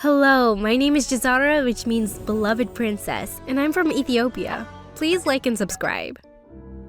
Hello, my name is Jazara, which means beloved princess, and I'm from Ethiopia. Please like and subscribe.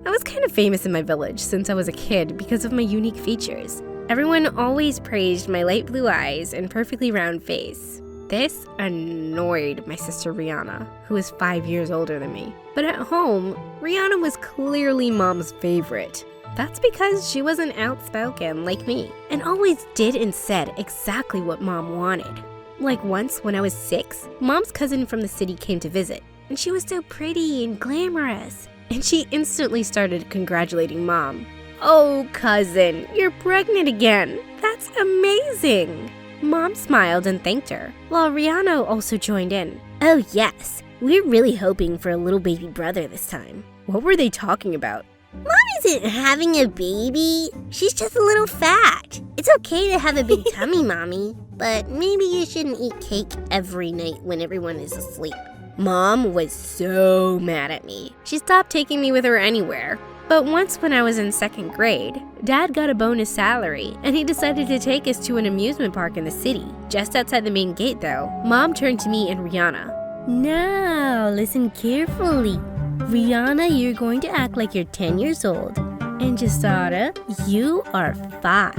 I was kind of famous in my village since I was a kid because of my unique features. Everyone always praised my light blue eyes and perfectly round face. This annoyed my sister Rihanna, who is 5 years older than me. But at home, Rihanna was clearly mom's favorite. That's because she wasn't outspoken like me, and always did and said exactly what mom wanted. Like once when I was 6, mom's cousin from the city came to visit, and she was so pretty and glamorous. And she instantly started congratulating mom. "Oh, cousin, you're pregnant again. That's amazing." Mom smiled and thanked her, while Rihanna also joined in. "Oh yes, we're really hoping for a little baby brother this time." What were they talking about? Mom isn't having a baby. She's just a little fat. It's okay to have a big tummy, Mommy. But maybe you shouldn't eat cake every night when everyone is asleep. Mom was so mad at me. She stopped taking me with her anywhere. But once when I was in 2nd grade, Dad got a bonus salary, and he decided to take us to an amusement park in the city. Just outside the main gate though, Mom turned to me and Rihanna. "Now, listen carefully. Rihanna, you're going to act like you're 10 years old. And Jasara, you are 5.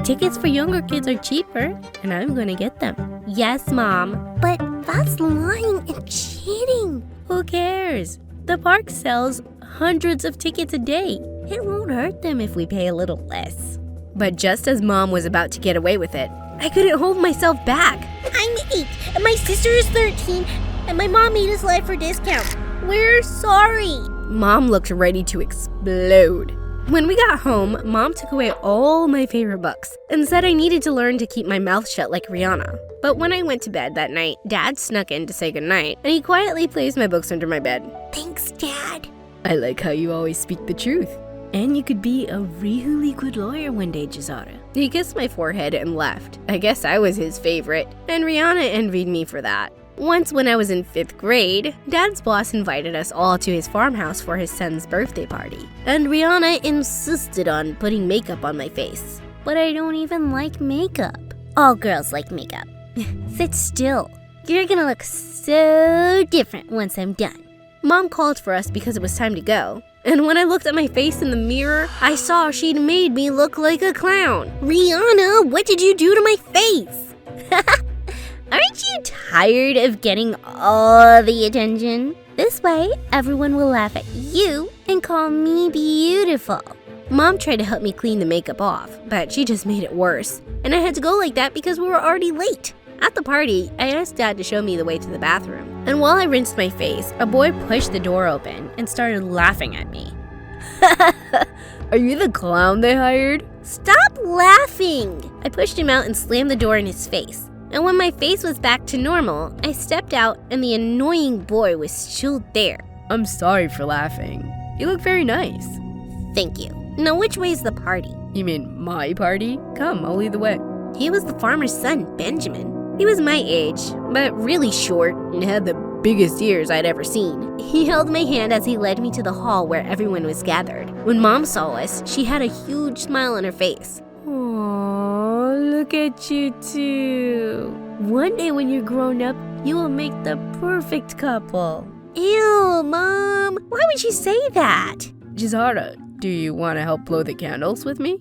Tickets for younger kids are cheaper, and I'm gonna get them." "Yes, Mom." But that's lying and cheating. "Who cares? The park sells hundreds of tickets a day. It won't hurt them if we pay a little less." But just as Mom was about to get away with it, I couldn't hold myself back. I'm 8, and my sister is 13, and my mom made us lie for discounts. We're sorry. Mom looked ready to explode. When we got home, Mom took away all my favorite books and said I needed to learn to keep my mouth shut like Rihanna. But when I went to bed that night, Dad snuck in to say goodnight, and he quietly placed my books under my bed. "Thanks, Dad." "I like how you always speak the truth. And you could be a really good lawyer one day, Jazara." He kissed my forehead and left. I guess I was his favorite, and Rihanna envied me for that. Once when I was in 5th grade, Dad's boss invited us all to his farmhouse for his son's birthday party. And Rihanna insisted on putting makeup on my face. But I don't even like makeup. All girls like makeup. Sit still. You're gonna look so different once I'm done. Mom called for us because it was time to go. And when I looked at my face in the mirror, I saw she'd made me look like a clown. "Rihanna, what did you do to my face?" Aren't you tired of getting all the attention? This way, everyone will laugh at you and call me beautiful. Mom tried to help me clean the makeup off, but she just made it worse. And I had to go like that because we were already late. At the party, I asked Dad to show me the way to the bathroom. And while I rinsed my face, a boy pushed the door open and started laughing at me. "Are you the clown they hired?" "Stop laughing!" I pushed him out and slammed the door in his face. And when my face was back to normal, I stepped out and the annoying boy was still there. "I'm sorry for laughing. You look very nice." "Thank you. Now which way is the party?" "You mean my party? Come, I'll lead the way." He was the farmer's son, Benjamin. He was my age, but really short and had the biggest ears I'd ever seen. He held my hand as he led me to the hall where everyone was gathered. When Mom saw us, she had a huge smile on her face. "Aww, look at you two. One day when you're grown up, you will make the perfect couple." Ew, Mom. Why would you say that? "Jazara, do you want to help blow the candles with me?"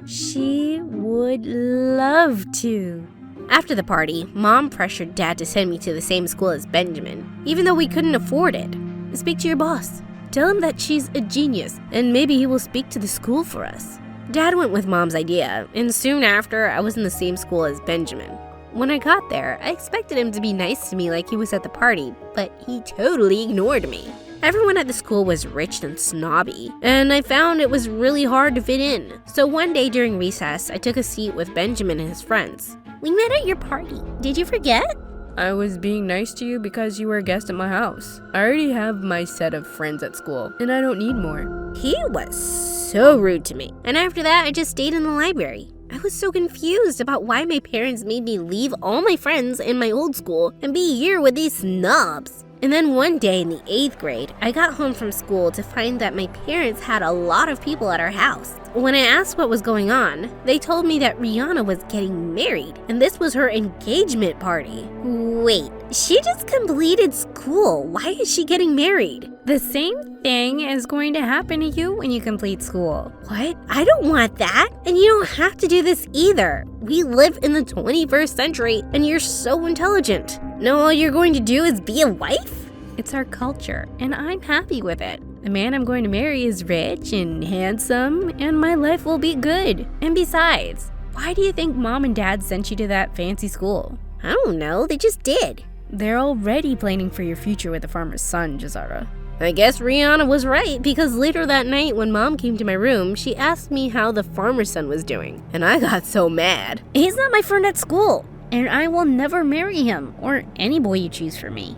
She would love to. After the party, Mom pressured Dad to send me to the same school as Benjamin, even though we couldn't afford it. "Speak to your boss. Tell him that she's a genius, and maybe he will speak to the school for us." Dad went with Mom's idea, and soon after, I was in the same school as Benjamin. When I got there, I expected him to be nice to me like he was at the party, but he totally ignored me. Everyone at the school was rich and snobby, and I found it was really hard to fit in. So one day during recess, I took a seat with Benjamin and his friends. "We met at your party. Did you forget?" "I was being nice to you because you were a guest at my house. I already have my set of friends at school, and I don't need more." He was so rude to me. And after that, I just stayed in the library. I was so confused about why my parents made me leave all my friends in my old school and be here with these snobs. And then one day in the 8th grade, I got home from school to find that my parents had a lot of people at our house. when I asked what was going on, they told me that Rihanna was getting married, and this was her engagement party. Wait, she just completed school. Why is she getting married? The same thing is going to happen to you when you complete school. What? I don't want that. And you don't have to do this either. We live in the 21st century, and you're so intelligent. Now all you're going to do is be a wife? It's our culture, and I'm happy with it. The man I'm going to marry is rich and handsome, and my life will be good. And besides, why do you think Mom and Dad sent you to that fancy school? I don't know, they just did. They're already planning for your future with the farmer's son, Jazara. I guess Rihanna was right, because later that night when Mom came to my room, she asked me how the farmer's son was doing, and I got so mad. He's not my friend at school, and I will never marry him or any boy you choose for me.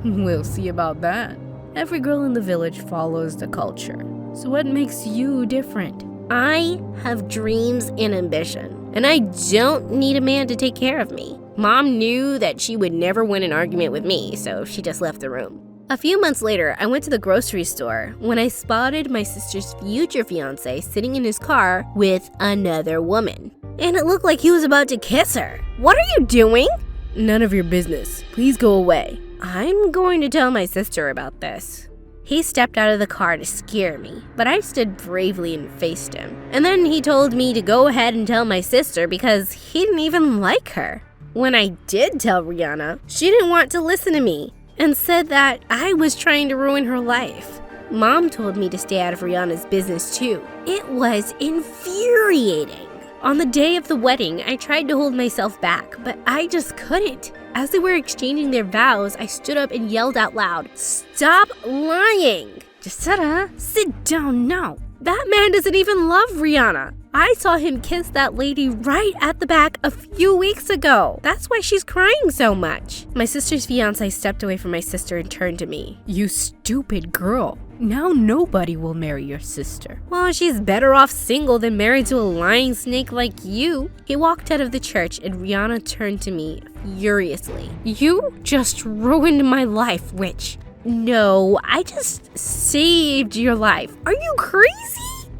We'll see about that. Every girl in the village follows the culture. So what makes you different? I have dreams and ambition, and I don't need a man to take care of me. Mom knew that she would never win an argument with me, so she just left the room. A few months later, I went to the grocery store when I spotted my sister's future fiance sitting in his car with another woman. And it looked like he was about to kiss her. What are you doing? None of your business. Please go away. I'm going to tell my sister about this. He stepped out of the car to scare me, but I stood bravely and faced him. And then he told me to go ahead and tell my sister because he didn't even like her. When I did tell Rihanna, she didn't want to listen to me and said that I was trying to ruin her life. Mom told me to stay out of Rihanna's business too. It was infuriating. On the day of the wedding, I tried to hold myself back, but I just couldn't. As they were exchanging their vows, I stood up and yelled out loud, "Stop lying!" Jazara, sit down now. That man doesn't even love Rihanna. I saw him kiss that lady right at the back a few weeks ago. That's why she's crying so much. My sister's fiance stepped away from my sister and turned to me. You stupid girl. Now nobody will marry your sister. Well, she's better off single than married to a lying snake like you. He walked out of the church and Rihanna turned to me furiously. You just ruined my life, witch. No, I just saved your life. Are you crazy?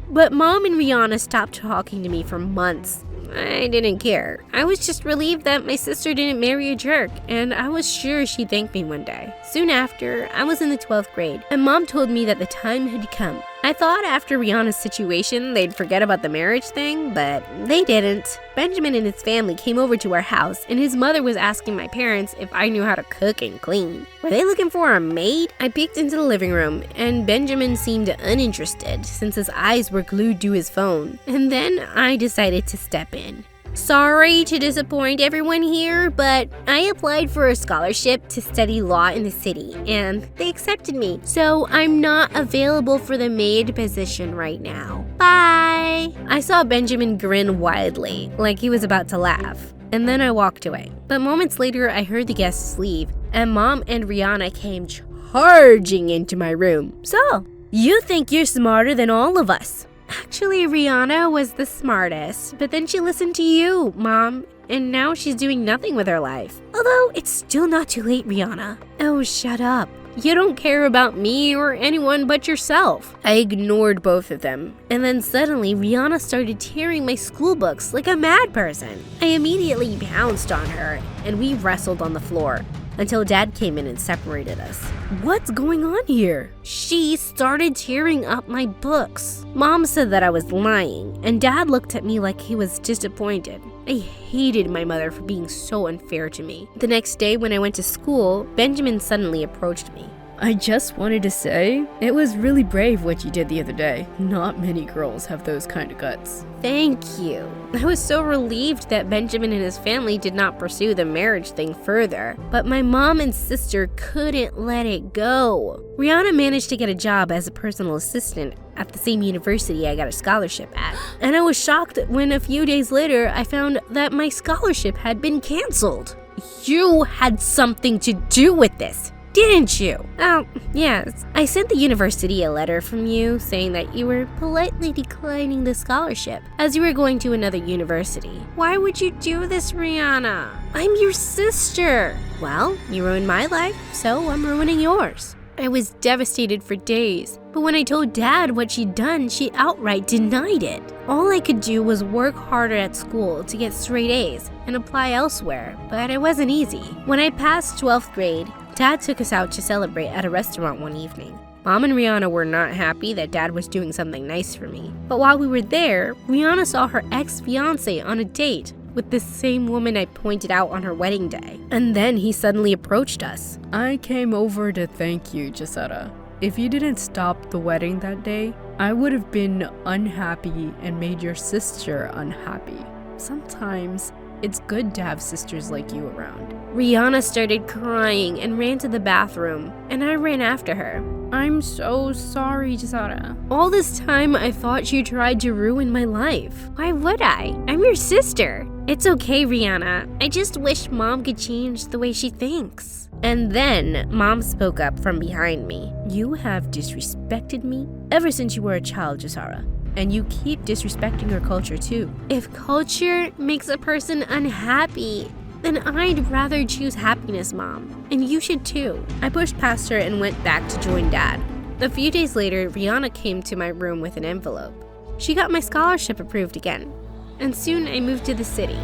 But Mom and Rihanna stopped talking to me for months. I didn't care. I was just relieved that my sister didn't marry a jerk, and I was sure she'd thank me one day. Soon after, I was in the 12th grade, and Mom told me that the time had come. I thought after Rihanna's situation, they'd forget about the marriage thing, but they didn't. Benjamin and his family came over to our house, and his mother was asking my parents if I knew how to cook and clean. Were they looking for a maid? I peeked into the living room, and Benjamin seemed uninterested since his eyes were glued to his phone. And then I decided to step in. Sorry to disappoint everyone here, but I applied for a scholarship to study law in the city, and they accepted me. So I'm not available for the maid position right now. Bye! I saw Benjamin grin widely, like he was about to laugh, and then I walked away. But moments later, I heard the guests leave, and Mom and Rihanna came charging into my room. So, you think you're smarter than all of us? Actually, Rihanna was the smartest, but then she listened to you, Mom, and now she's doing nothing with her life. Although, it's still not too late, Rihanna. Oh, shut up. You don't care about me or anyone but yourself. I ignored both of them, and then suddenly Rihanna started tearing my school books like a mad person. I immediately pounced on her, and we wrestled on the floor until Dad came in and separated us. What's going on here? She started tearing up my books. Mom said that I was lying, and Dad looked at me like he was disappointed. I hated my mother for being so unfair to me. The next day when I went to school, Benjamin suddenly approached me. I just wanted to say, it was really brave what you did the other day. Not many girls have those kind of guts. Thank you. I was so relieved that Benjamin and his family did not pursue the marriage thing further, but my mom and sister couldn't let it go. Rihanna managed to get a job as a personal assistant at the same university I got a scholarship at, and I was shocked when a few days later I found that my scholarship had been canceled. You had something to do with this, didn't you? Oh, yes. I sent the university a letter from you saying that you were politely declining the scholarship as you were going to another university. Why would you do this, Rihanna? I'm your sister. Well, you ruined my life, so I'm ruining yours. I was devastated for days, but when I told Dad what she'd done, she outright denied it. All I could do was work harder at school to get straight A's and apply elsewhere, but it wasn't easy. When I passed 12th grade, Dad took us out to celebrate at a restaurant one evening. Mom and Rihanna were not happy that Dad was doing something nice for me, but while we were there, Rihanna saw her ex-fiance on a date with the same woman I pointed out on her wedding day. And then he suddenly approached us. I came over to thank you, Gisetta. If you didn't stop the wedding that day, I would have been unhappy and made your sister unhappy. Sometimes it's good to have sisters like you around. Rihanna started crying and ran to the bathroom, and I ran after her. I'm so sorry, Gisetta. All this time, I thought you tried to ruin my life. Why would I? I'm your sister. It's okay, Rihanna. I just wish Mom could change the way she thinks. And then, Mom spoke up from behind me. You have disrespected me ever since you were a child, Gisetta. And you keep disrespecting your culture too. If culture makes a person unhappy, then I'd rather choose happiness, Mom. And you should too. I pushed past her and went back to join Dad. A few days later, Rihanna came to my room with an envelope. She got my scholarship approved again. And soon I moved to the city.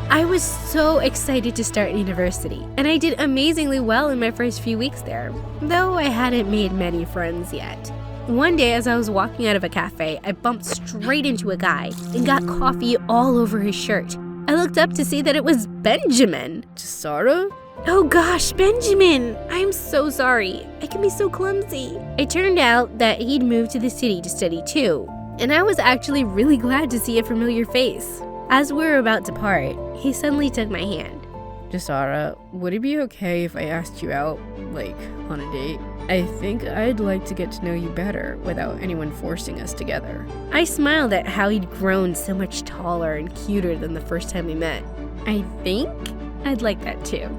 I was so excited to start university, and I did amazingly well in my first few weeks there, though I hadn't made many friends yet. One day as I was walking out of a cafe, I bumped straight into a guy and got coffee all over his shirt. I looked up to see that it was Benjamin. Gisetta? Oh gosh, Benjamin! I'm so sorry. I can be so clumsy. It turned out that he'd moved to the city to study too, and I was actually really glad to see a familiar face. As we were about to part, he suddenly took my hand. Gisetta, would it be okay if I asked you out, on a date? I think I'd like to get to know you better without anyone forcing us together. I smiled at how he'd grown so much taller and cuter than the first time we met. I think I'd like that too.